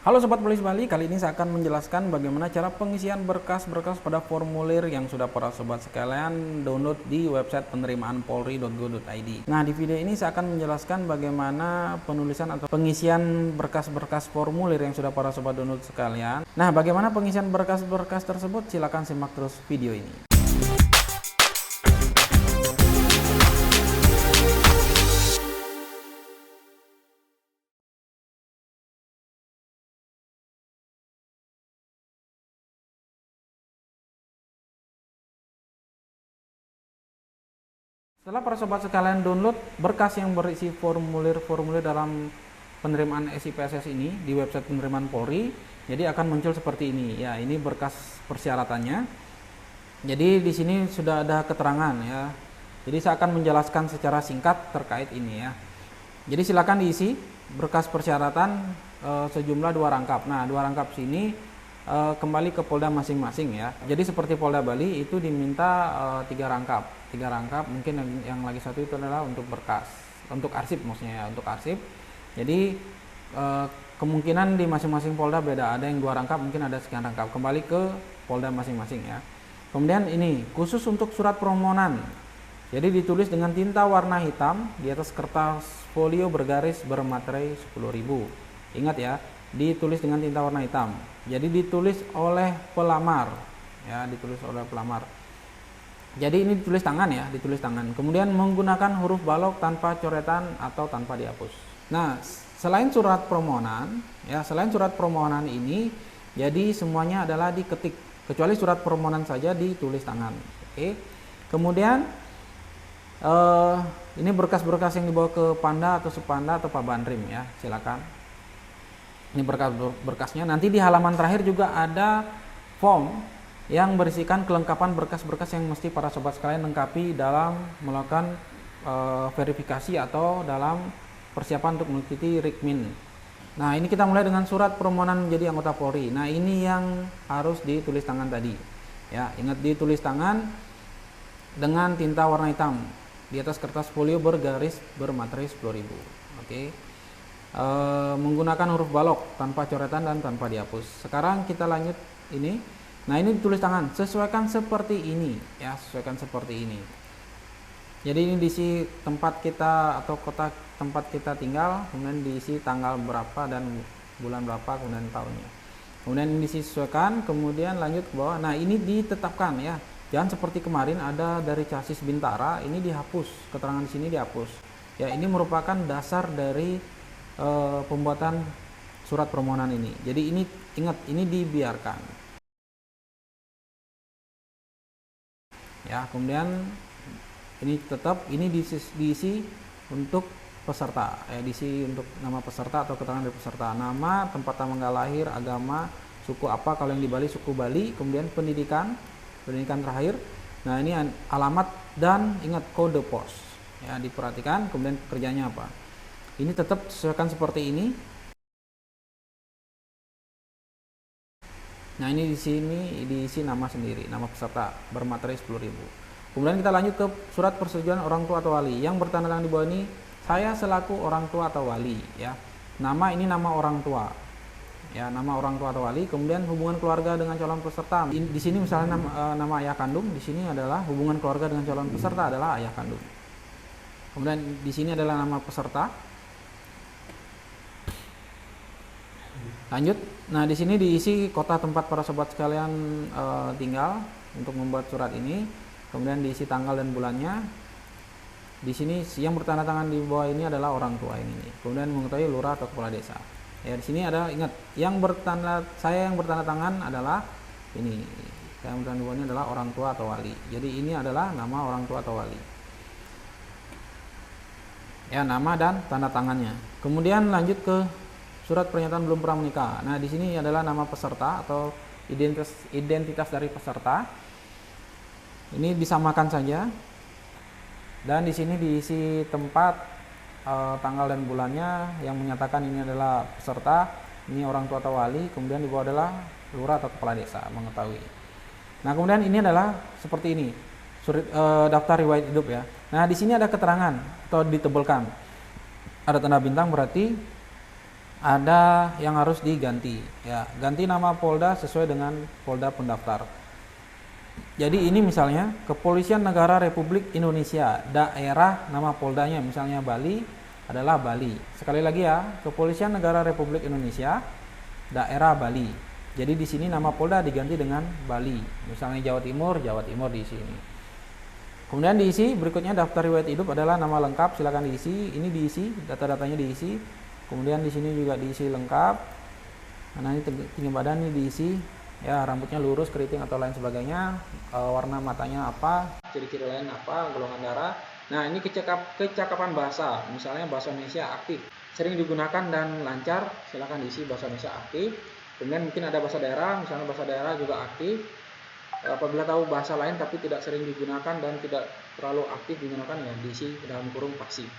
Halo Sobat Polis Bali, kali ini saya akan menjelaskan bagaimana cara pengisian berkas-berkas pada formulir yang sudah para sobat sekalian download di website penerimaan polri.go.id. Nah, di video ini saya akan menjelaskan bagaimana penulisan atau pengisian berkas-berkas formulir yang sudah para sobat download sekalian. Nah, bagaimana pengisian berkas-berkas tersebut? Silakan simak terus video ini. Setelah para sobat sekalian download berkas yang berisi formulir-formulir dalam penerimaan SIPSS ini di website penerimaan Polri, jadi akan muncul seperti ini. Ya, ini berkas persyaratannya. Jadi di sini sudah ada keterangan ya. Jadi saya akan menjelaskan secara singkat terkait ini ya. Jadi silakan diisi berkas persyaratan sejumlah 2 rangkap. Nah, 2 rangkap sini kembali ke Polda masing-masing ya. Jadi seperti Polda Bali itu diminta 3 rangkap. 3 rangkap, mungkin yang lagi satu itu adalah untuk berkas, untuk arsip maksudnya ya, untuk arsip. Jadi kemungkinan di masing-masing Polda beda, ada yang 2 rangkap, mungkin ada sekian rangkap, kembali ke Polda masing-masing ya. Kemudian ini khusus untuk surat permohonan, jadi ditulis dengan tinta warna hitam di atas kertas folio bergaris bermaterai 10.000. Ingat ya, ditulis dengan tinta warna hitam, jadi ditulis oleh pelamar ya, ditulis oleh pelamar. Jadi ini ditulis tangan ya, ditulis tangan. Kemudian menggunakan huruf balok tanpa coretan atau tanpa dihapus. Nah, selain surat permohonan ya, selain surat permohonan ini, jadi semuanya adalah diketik, kecuali surat permohonan saja ditulis tangan. Oke. Kemudian ini berkas-berkas yang dibawa ke Panda atau Supanda atau Pak Banrim ya, silakan. Ini berkas-berkasnya. Nanti di halaman terakhir juga ada form yang berisikan kelengkapan berkas-berkas yang mesti para sobat sekalian lengkapi dalam melakukan verifikasi atau dalam persiapan untuk mengikuti Rikmin. Nah, ini kita mulai dengan surat permohonan menjadi anggota Polri. Nah, ini yang harus ditulis tangan tadi. Ya, ingat ditulis tangan dengan tinta warna hitam di atas kertas folio bergaris bermaterai 10.000. Oke. Menggunakan huruf balok tanpa coretan dan tanpa dihapus. Sekarang kita lanjut ini. Nah, ini ditulis tangan, sesuaikan seperti ini ya, sesuaikan seperti ini. Jadi ini diisi tempat kita atau kota tempat kita tinggal, kemudian diisi tanggal berapa dan bulan berapa, kemudian tahunnya. Kemudian ini disesuaikan, kemudian lanjut ke bawah. Nah, ini ditetapkan ya. Jangan seperti kemarin ada dari Casis Bintara, ini dihapus, keterangan di sini dihapus. Ya, ini merupakan dasar dari pembuatan surat permohonan ini. Jadi ini ingat, ini dibiarkan. Ya, kemudian ini tetap ini diisi untuk peserta ya, diisi untuk nama peserta atau keterangan dari peserta, nama, tempat tanggal lahir, agama, suku apa, kalau yang di Bali suku Bali, kemudian pendidikan terakhir. Nah, ini alamat dan ingat kode pos ya, diperhatikan. Kemudian pekerjaannya apa, ini tetap sesuaikan seperti ini. Nah, ini di sini diisi nama sendiri, nama peserta bermaterai 10.000. Kemudian kita lanjut ke surat persetujuan orang tua atau wali yang bertanda tangan di bawah ini, saya selaku orang tua atau wali ya. Nama ini nama orang tua. Ya, nama orang tua atau wali. Kemudian hubungan keluarga dengan calon peserta. Di sini misalnya nama ayah kandung, di sini adalah hubungan keluarga dengan calon peserta adalah ayah kandung. Kemudian di sini adalah nama peserta. Lanjut. Nah, di sini diisi kota tempat para sobat sekalian tinggal untuk membuat surat ini. Kemudian diisi tanggal dan bulannya. Di sini yang bertanda tangan di bawah ini adalah orang tua yang ini. Kemudian mengetahui lurah atau kepala desa. Ya, di sini ada, ingat, yang bertanda tangan adalah ini. Yang bertanda di bawah ini adalah orang tua atau wali. Jadi ini adalah nama orang tua atau wali. Ya, nama dan tanda tangannya. Kemudian lanjut ke surat pernyataan belum pernah menikah. Nah, di sini adalah nama peserta atau identitas dari peserta. Ini disamakan saja. Dan di sini diisi tempat, tanggal dan bulannya yang menyatakan ini adalah peserta, ini orang tua atau wali, kemudian di bawah adalah lurah atau kepala desa mengetahui. Nah, kemudian ini adalah seperti ini. Daftar riwayat hidup ya. Nah, di sini ada keterangan atau ditebelkan. Ada tanda bintang berarti ada yang harus diganti ya, ganti nama Polda sesuai dengan Polda pendaftar. Jadi ini misalnya Kepolisian Negara Republik Indonesia, daerah nama Poldanya misalnya Bali adalah Bali. Sekali lagi ya, Kepolisian Negara Republik Indonesia, daerah Bali. Jadi di sini nama Polda diganti dengan Bali. Misalnya Jawa Timur, Jawa Timur di sini. Kemudian diisi berikutnya daftar riwayat hidup adalah nama lengkap, silakan diisi. Ini diisi, data-datanya diisi. Kemudian di sini juga diisi lengkap. Nah, ini tinggi badan ini diisi, ya rambutnya lurus, keriting atau lain sebagainya, warna matanya apa, ciri-ciri lain apa, golongan darah. Nah, ini kecakapan bahasa, misalnya bahasa Indonesia aktif, sering digunakan dan lancar, silakan diisi bahasa Indonesia aktif. Kemudian mungkin ada bahasa daerah, misalnya bahasa daerah juga aktif. Apabila tahu bahasa lain tapi tidak sering digunakan dan tidak terlalu aktif digunakan, ya diisi dalam kurung pasif.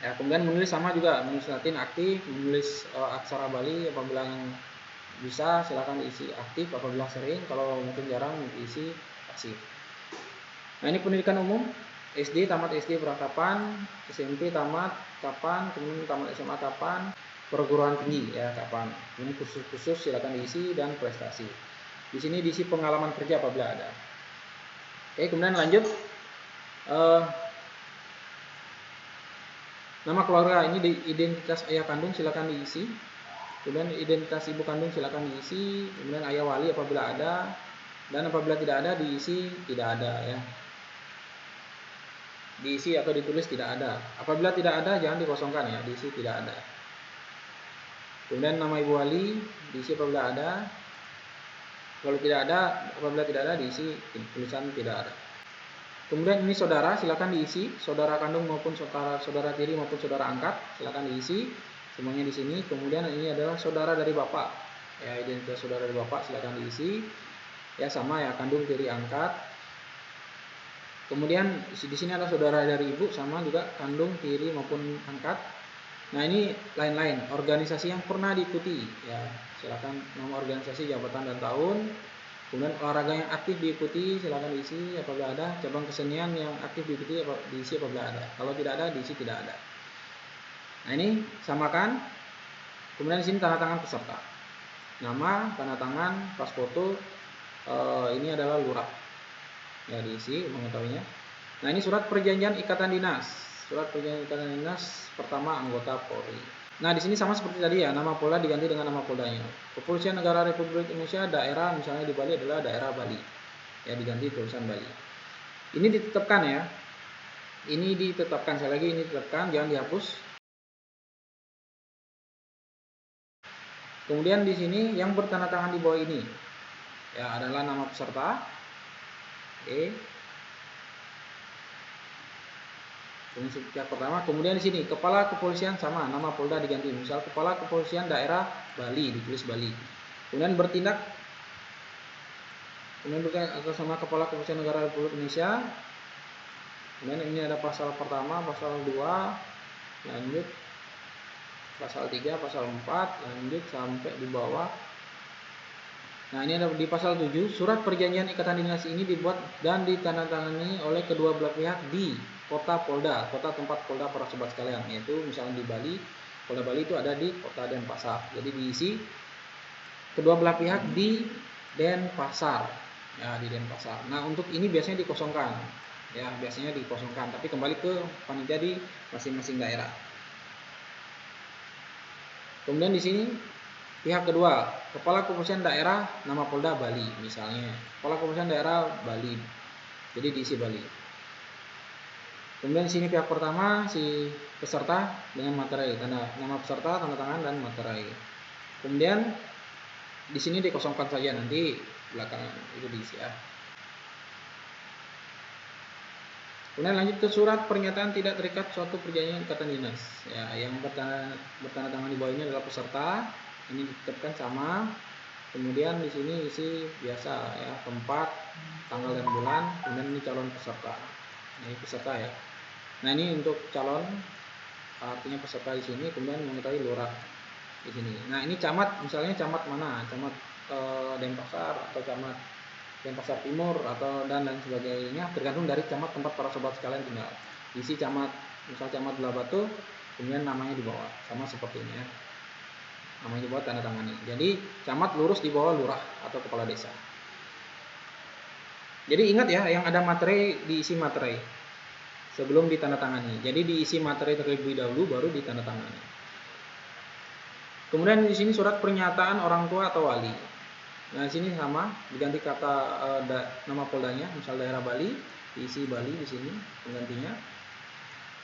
Ya, kemudian menulis sama juga, menulis Latin aktif, menulis aksara Bali apabila yang bisa silakan diisi aktif, apabila sering, kalau mungkin jarang diisi pasif. Nah, ini pendidikan umum, SD tamat SD berapa kapan, SMP tamat kapan, kemudian tamat SMA kapan, perguruan tinggi ya kapan. Ini khusus silakan diisi dan prestasi. Di sini diisi pengalaman kerja apabila ada. Oke, kemudian lanjut. Nama keluarga ini identitas ayah kandung silakan diisi. Kemudian identitas ibu kandung silakan diisi. Kemudian ayah wali apabila ada, dan apabila tidak ada diisi tidak ada ya. Diisi atau ditulis tidak ada. Apabila tidak ada jangan dikosongkan ya, diisi tidak ada. Kemudian nama ibu wali diisi apabila ada. Kalau tidak ada, apabila tidak ada diisi tulisan tidak ada. Kemudian ini saudara, silakan diisi, saudara kandung maupun saudara tiri maupun saudara angkat, silakan diisi semuanya di sini. Kemudian ini adalah saudara dari bapak, ya identitas saudara dari bapak silakan diisi, ya sama ya kandung tiri angkat. Kemudian di sini ada saudara dari ibu, sama juga kandung tiri maupun angkat. Nah ini lain-lain, organisasi yang pernah diikuti, ya silakan nama organisasi, jabatan dan tahun. Kemudian olahraga yang aktif diikuti silakan diisi apabila ada. Cabang kesenian yang aktif diikuti diisi apabila ada. Kalau tidak ada diisi tidak ada. Nah ini samakan. Kemudian di sini tanda tangan peserta. Nama, tanda tangan, pas foto. Ini adalah lurah. Ya diisi mengetahuinya. Nah ini surat perjanjian ikatan dinas. Surat perjanjian ikatan dinas pertama anggota Polri. Nah, di sini sama seperti tadi ya, nama Polda diganti dengan nama Poldanya. Kepolisian Negara Republik Indonesia, daerah misalnya di Bali adalah daerah Bali. Ya, diganti tulisan Bali. Ini ditetapkan ya. Ini ditetapkan, sekali lagi ini ditetapkan, jangan dihapus. Kemudian di sini yang bertanda tangan di bawah ini ya adalah nama peserta. Oke. Yang pertama, kemudian di sini kepala kepolisian sama nama Polda diganti, misal kepala kepolisian daerah Bali ditulis Bali. Kemudian bertindak atas nama kepala kepolisian negara Republik Indonesia. Kemudian ini ada pasal pertama, pasal 2, lanjut pasal 3, pasal 4, lanjut sampai di bawah. Nah, ini ada di pasal 7, surat perjanjian ikatan dinas ini dibuat dan ditandatangani oleh kedua belah pihak di kota Polda, kota tempat Polda para sobat sekalian, yaitu misalnya di Bali, Polda Bali itu ada di kota Denpasar. Jadi diisi kedua belah pihak di Denpasar. Ya, di Denpasar. Nah, untuk ini biasanya dikosongkan. Ya, biasanya dikosongkan, tapi kembali ke panitia di masing-masing daerah. Kemudian di sini pihak kedua, kepala kepolisian daerah nama Polda Bali misalnya. Kepala kepolisian daerah Bali. Jadi diisi Bali. Kemudian di sini pihak pertama si peserta dengan materai, nama peserta, tanda tangan dan materai. Kemudian di sini dikosongkan saja, nanti belakangan itu diisi ya. Kemudian lanjut ke surat pernyataan tidak terikat suatu perjanjian ikatan dinas. Ya, yang bertanda tangan di bawah ini adalah peserta. Ini ditetapkan sama. Kemudian di sini isi biasa ya, tempat, tanggal dan bulan. Kemudian ini calon peserta. Ini peserta ya. Nah, ini untuk calon, artinya peserta di sini. Kemudian mengetahui lurah di sini. Nah, ini camat, misalnya camat mana? Camat Denpasar atau camat Denpasar Timur atau dan lain sebagainya, tergantung dari camat tempat para sobat sekalian tinggal. Isi camat, misal camat Belah Batu, kemudian namanya di bawah, sama seperti ini ya. namanya di bawah tanda tangani. Jadi camat lurus di bawah lurah atau kepala desa. Jadi ingat ya, yang ada materai diisi materai sebelum ditandatangani. Jadi diisi materai terlebih dahulu baru ditandatangani. Kemudian di sini surat pernyataan orang tua atau wali. Nah, di sini sama, diganti kata nama poldanya, misal daerah Bali, diisi Bali di sini penggantinya.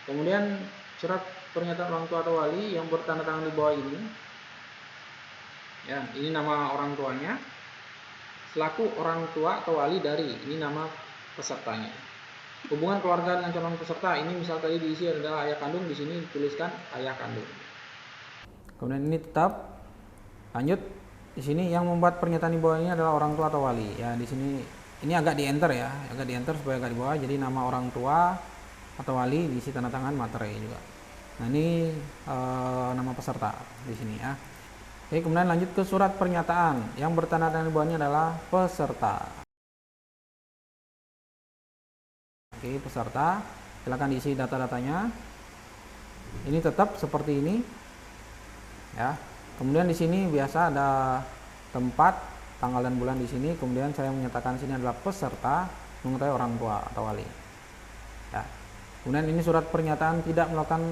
Kemudian surat pernyataan orang tua atau wali yang bertanda tangan di bawah ini. Ya, ini nama orang tuanya. Selaku orang tua atau wali dari, ini nama pesertanya. Hubungan keluarga dengan calon peserta, ini misal tadi diisi adalah ayah kandung, di sini dituliskan ayah kandung. Kemudian ini tetap lanjut. Di sini yang membuat pernyataan di bawah ini adalah orang tua atau wali. Ya, di sini ini agak di enter ya, agak di enter supaya agak di bawah. Jadi nama orang tua atau wali diisi tanda tangan materai juga. Nah, ini nama peserta di sini ya. Oke, kemudian lanjut ke surat pernyataan. Yang bertanda tangan di bawahnya adalah peserta. Oke, peserta. Silakan diisi data-datanya. Ini tetap seperti ini. Ya. Kemudian di sini biasa ada tempat, tanggal dan bulan di sini. Kemudian saya menyatakan di sini adalah peserta mengetahui orang tua atau wali. Ya. Kemudian ini surat pernyataan tidak melakukan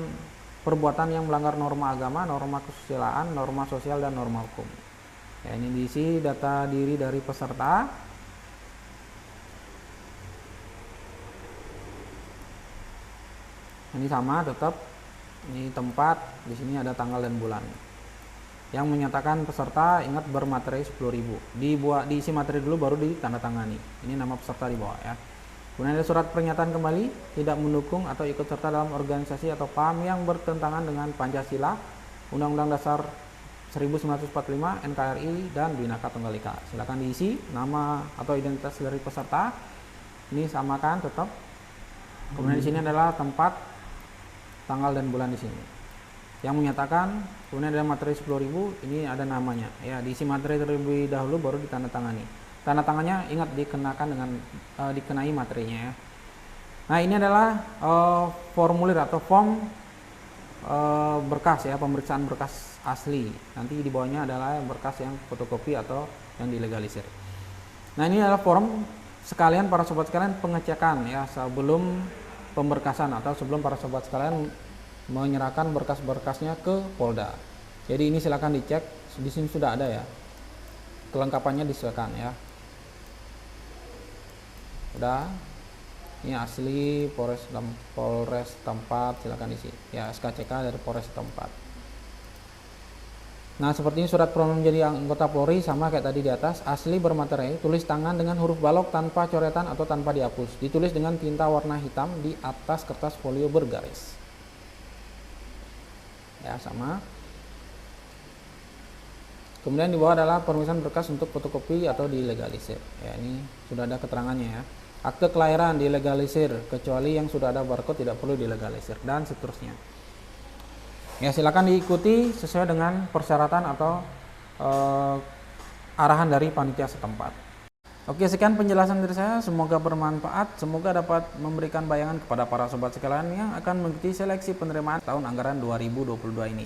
perbuatan yang melanggar norma agama, norma kesusilaan, norma sosial, dan norma hukum. Ya, ini diisi data diri dari peserta. Ini sama tetap, ini tempat, di sini ada tanggal dan bulan. Yang menyatakan peserta ingat bermaterai 10.000. Diisi materi dulu baru ditandatangani. Ini nama peserta di bawah ya. Kemudian ada surat pernyataan kembali tidak mendukung atau ikut serta dalam organisasi atau paham yang bertentangan dengan Pancasila, Undang-Undang Dasar 1945, NKRI, dan Bhinneka Tunggal Ika. Silakan diisi nama atau identitas dari peserta. Ini samakan tetap. Kemudian di sini adalah tempat, tanggal dan bulan di sini. Yang menyatakan, kemudian ada materi 10.000, ini ada namanya. Ya, diisi materi terlebih dahulu baru ditandatangani. Tanda tangannya ingat dikenai materinya ya. Nah, ini adalah formulir atau form berkas ya, pemeriksaan berkas asli. Nanti di bawahnya adalah berkas yang fotokopi atau yang dilegalisir. Nah, ini adalah form sekalian para sobat sekalian pengecekan ya sebelum pemberkasan atau sebelum para sobat sekalian menyerahkan berkas-berkasnya ke Polda. Jadi ini silakan dicek, di sini sudah ada ya. Kelengkapannya disesuaikan ya. Udah, ini asli Polres tempat, silakan isi ya, SKCK dari Polres tempat. Nah, seperti ini surat permohonan menjadi anggota Polri sama kayak tadi di atas, asli bermaterai, tulis tangan dengan huruf balok tanpa coretan atau tanpa dihapus, ditulis dengan tinta warna hitam di atas kertas folio bergaris ya, sama. Kemudian di bawah adalah permisan berkas untuk fotokopi atau dilegalisir ya, ini sudah ada keterangannya ya. Akte kelahiran dilegalisir kecuali yang sudah ada barcode tidak perlu dilegalisir, dan seterusnya. Ya, silakan diikuti sesuai dengan persyaratan atau arahan dari panitia setempat. Oke, sekian penjelasan dari saya, semoga bermanfaat, semoga dapat memberikan bayangan kepada para sobat sekalian yang akan mengikuti seleksi penerimaan tahun anggaran 2022 ini.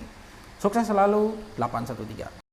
Sukses selalu, 813.